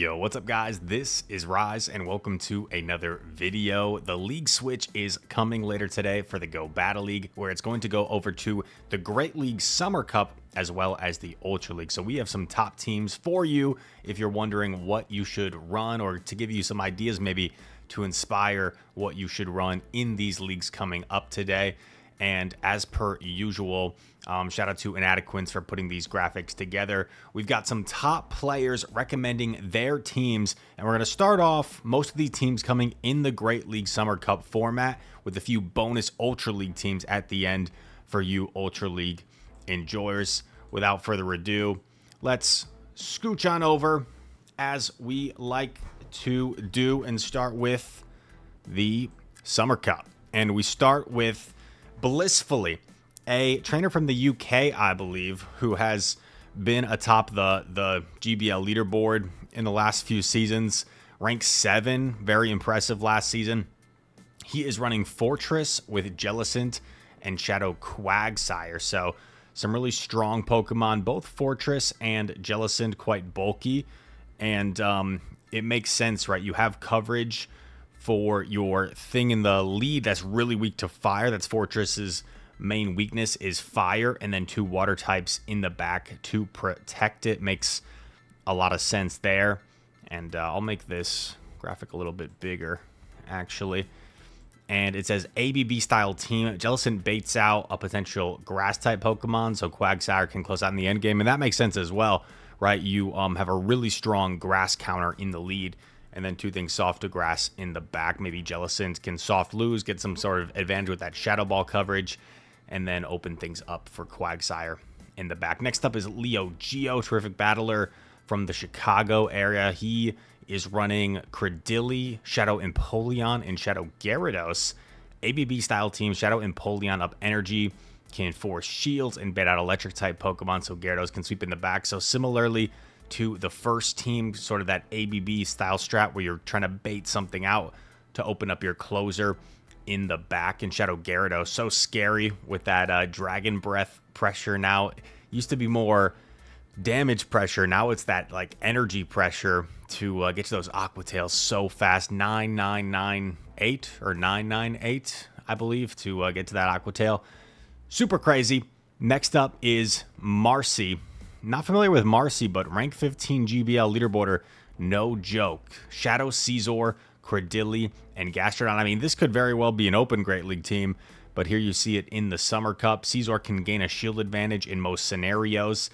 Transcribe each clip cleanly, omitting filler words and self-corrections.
Yo, what's up guys? This is Rise and welcome to another video. The league switch is coming later today for the Go Battle League, where it's going to go over to the Great League Summer Cup as well as the Ultra League. So we have some top teams for you if you're wondering what you should run, or to give you some ideas maybe to inspire what you should run in these leagues coming up today. And as per usual, shout out to Inadequence for putting these graphics together. We've got some top players recommending their teams, and we're going to start off most of these teams coming in the Great League Summer Cup format with a few bonus Ultra League teams at the end for you Ultra League enjoyers. Without further ado, let's scooch on over as we like to do and start with the Summer Cup. And we start with Blissfully, a trainer from the UK, I believe, who has been atop the GBL leaderboard in the last few seasons. Ranked 7, very impressive last season. He is running Fortress with Jellicent and Shadow Quagsire. So some really strong Pokemon, both Fortress and Jellicent, quite bulky. And it makes sense, right? You have coverage for your thing in the lead that's really weak to fire. That's Fortress's main weakness is fire, and then 2 water types in the back to protect it. Makes a lot of sense there. And I'll make this graphic a little bit bigger, actually. And it says ABB style team. Jellicent baits out a potential grass type Pokemon, so Quagsire can close out in the end game. And that makes sense as well, right? You have a really strong grass counter in the lead, and then 2 things soft to grass in the back. Maybe Jellicent can soft lose, get some sort of advantage with that Shadow Ball coverage, and then open things up for Quagsire in the back. Next up is Leo Geo, terrific battler from the Chicago area. He is running Credilli, Shadow Empoleon, and Shadow Gyarados. ABB style team, Shadow Empoleon up energy, can force shields and bait out electric type Pokemon, so Gyarados can sweep in the back. So similarly to the first team, sort of that ABB style strat where you're trying to bait something out to open up your closer in the back. And Shadow Gyarados, so scary with that Dragon Breath pressure. Now it used to be more damage pressure, now it's that like energy pressure to get to those Aqua Tails so fast. 9998 or 998, I believe, to get to that Aqua Tail. Super crazy. Next up is Marcy. Not familiar with Marcy, but rank 15 GBL leaderboarder, no joke. Shadow Scizor, Credilli, and Gastrodon. I mean, this could very well be an open Great League team, but here you see it in the Summer Cup. Scizor can gain a shield advantage in most scenarios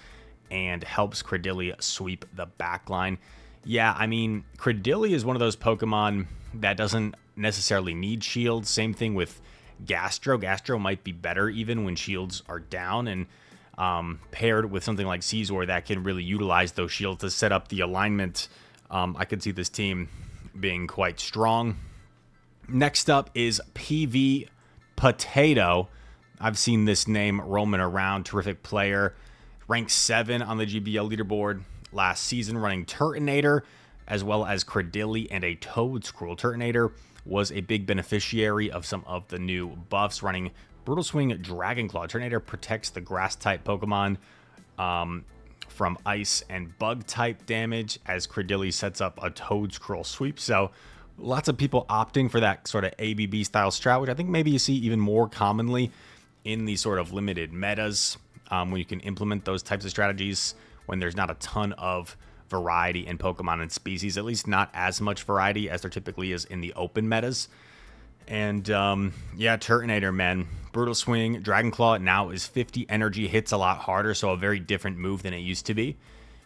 and helps Credilli sweep the backline. Yeah, I mean, Credilli is one of those Pokemon that doesn't necessarily need shields. Same thing with Gastro. Gastro might be better even when shields are down, and paired with something like Scizor that can really utilize those shields to set up the alignment. I could see this team being quite strong. Next up is PV Potato. I've seen this name roaming around. Terrific player. Ranked 7 on the GBL leaderboard last season, running Turtonator as well as Credilli and a Toedscruel. Turtonator was a big beneficiary of some of the new buffs, running Brutal Swing, Dragon Claw. Turtonator protects the grass type Pokemon from ice and bug type damage, as Credilli sets up a Toedscruel sweep. So lots of people opting for that sort of ABB style strat, which I think maybe you see even more commonly in these sort of limited metas, when you can implement those types of strategies when there's not a ton of variety in Pokemon and species, at least not as much variety as there typically is in the open metas. And yeah, Turtonator, man. Brutal Swing, Dragon Claw now is 50 energy, hits a lot harder, so a very different move than it used to be.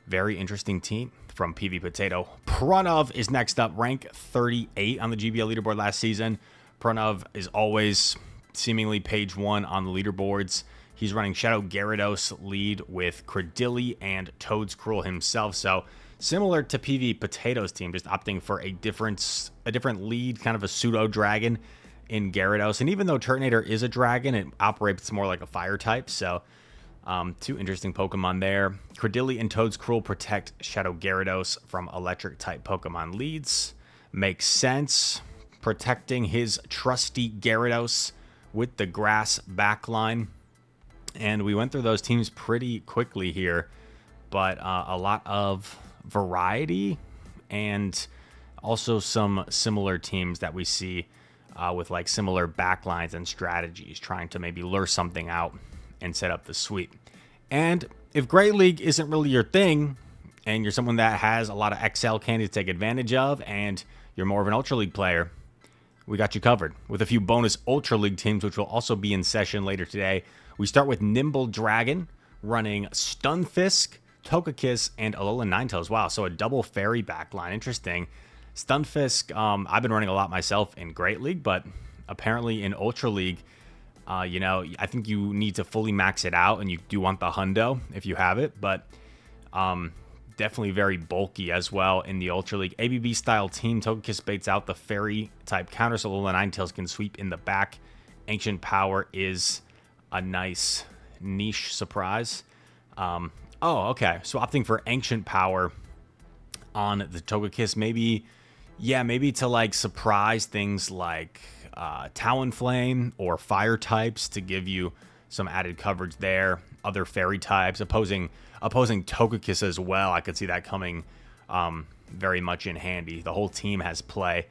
Very interesting team from PV Potato. Pranav is next up, rank 38 on the GBL leaderboard last season. Pranav is always seemingly page 1 on the leaderboards. He's running Shadow Gyarados lead with Credilli and Toedscruel himself. So similar to PV Potato's team, just opting for a different lead, kind of a pseudo dragon in Gyarados. And even though Turtonator is a dragon, it operates more like a fire type. So 2 interesting Pokemon there. Credilli and Toedscruel protect Shadow Gyarados from electric type Pokemon leads. Makes sense. Protecting his trusty Gyarados with the grass backline. And we went through those teams pretty quickly here, but a lot of variety and also some similar teams that we see with like similar backlines and strategies, trying to maybe lure something out and set up the sweep. And if Great League isn't really your thing, and you're someone that has a lot of XL candy to take advantage of, and you're more of an Ultra League player, we got you covered with a few bonus Ultra League teams, which will also be in session later today. We start with Nimble Dragon, running Stunfisk, Togekiss, and Alolan Ninetales. Wow, so a double fairy backline. Interesting. Stunfisk, I've been running a lot myself in Great League, but apparently in Ultra League, I think you need to fully max it out, and you do want the hundo if you have it, but definitely very bulky as well in the Ultra League. ABB style team, Togekiss baits out the fairy type counter, so Alolan Ninetales can sweep in the back. Ancient Power is a nice niche surprise. Okay, so opting for Ancient Power on the Togekiss, maybe to like surprise things like Talonflame or fire types to give you some added coverage there. Other fairy types opposing Togekiss as well. I could see that coming very much in handy. The whole team has play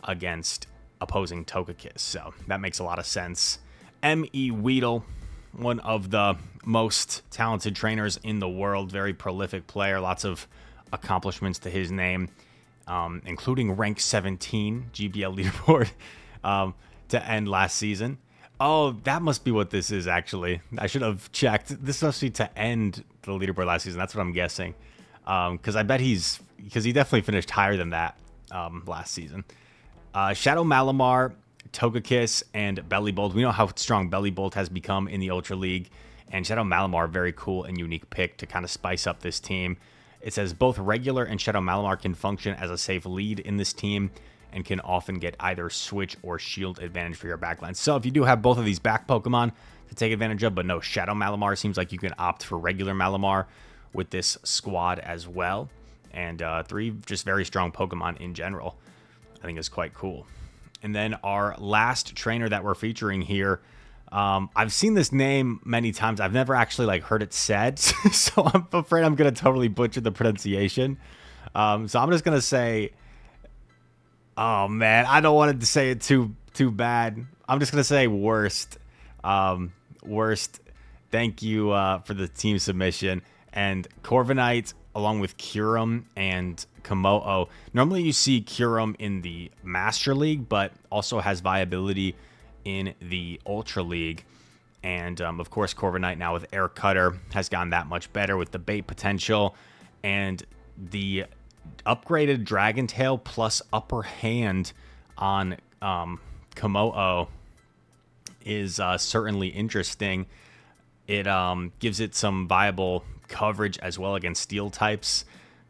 against opposing Togekiss, so that makes a lot of sense. M.E. Weedle, one of the most talented trainers in the world, very prolific player, lots of accomplishments to his name, including rank 17 GBL leaderboard to end last season. Oh, that must be what this is, actually. I should have checked. This must be to end the leaderboard last season. That's what I'm guessing. Because I bet he definitely finished higher than that last season. Shadow Malamar, Togekiss, and Bellibolt. We know how strong Bellibolt has become in the Ultra League. And Shadow Malamar, very cool and unique pick to kind of spice up this team. It says both regular and Shadow Malamar can function as a safe lead in this team, and can often get either switch or shield advantage for your backline. So if you do have both of these back Pokemon to take advantage of, but no Shadow Malamar, seems like you can opt for regular Malamar with this squad as well. And 3 just very strong Pokemon in general, I think is quite cool. And then our last trainer that we're featuring here, I've seen this name many times. I've never actually like heard it said, so I'm afraid I'm going to totally butcher the pronunciation. So I'm just going to say... Oh, man, I don't want to say it too bad. I'm just going to say worst. Worst. Thank you for the team submission. And Corviknight, along with Kyurem and Kommo-o. Normally you see Kyurem in the Master League, but also has viability in the Ultra League. And, of course, Corviknight now with Air Cutter has gotten that much better with the bait potential. And the upgraded Dragon Tail plus Upper Hand on Kommo-o is certainly interesting. It gives it some viable coverage as well against steel types,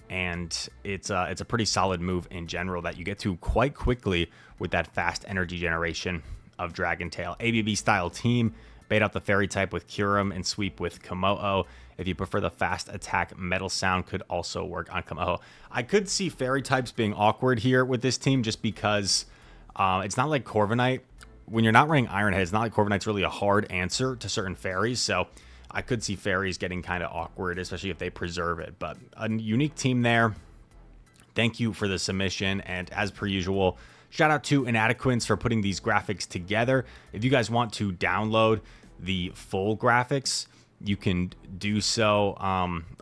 and it's a pretty solid move in general that you get to quite quickly with that fast energy generation of Dragon Tail. ABB style team, bait out the fairy type with Kyurem and sweep with Kommo-o. If you prefer the fast attack, Metal Sound could also work on Kommo-o. I could see fairy types being awkward here with this team just because it's not like Corviknight. When you're not running Iron Head, it's not like Corviknight's really a hard answer to certain fairies. So I could see fairies getting kind of awkward, especially if they preserve it. But a unique team there. Thank you for the submission. And as per usual, shout out to Inadequence for putting these graphics together. If you guys want to download the full graphics, you can do so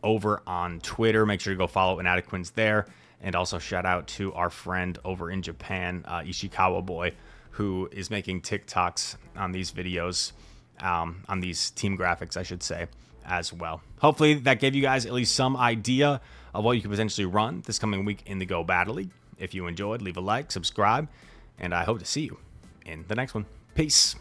over on Twitter. Make sure to go follow Inadequence there. And also shout out to our friend over in Japan, Ishikawa Boy, who is making TikToks on these videos, on these team graphics, I should say, as well. Hopefully that gave you guys at least some idea of what you could potentially run this coming week in the Go Battle League. If you enjoyed, leave a like, subscribe, and I hope to see you in the next one. Peace.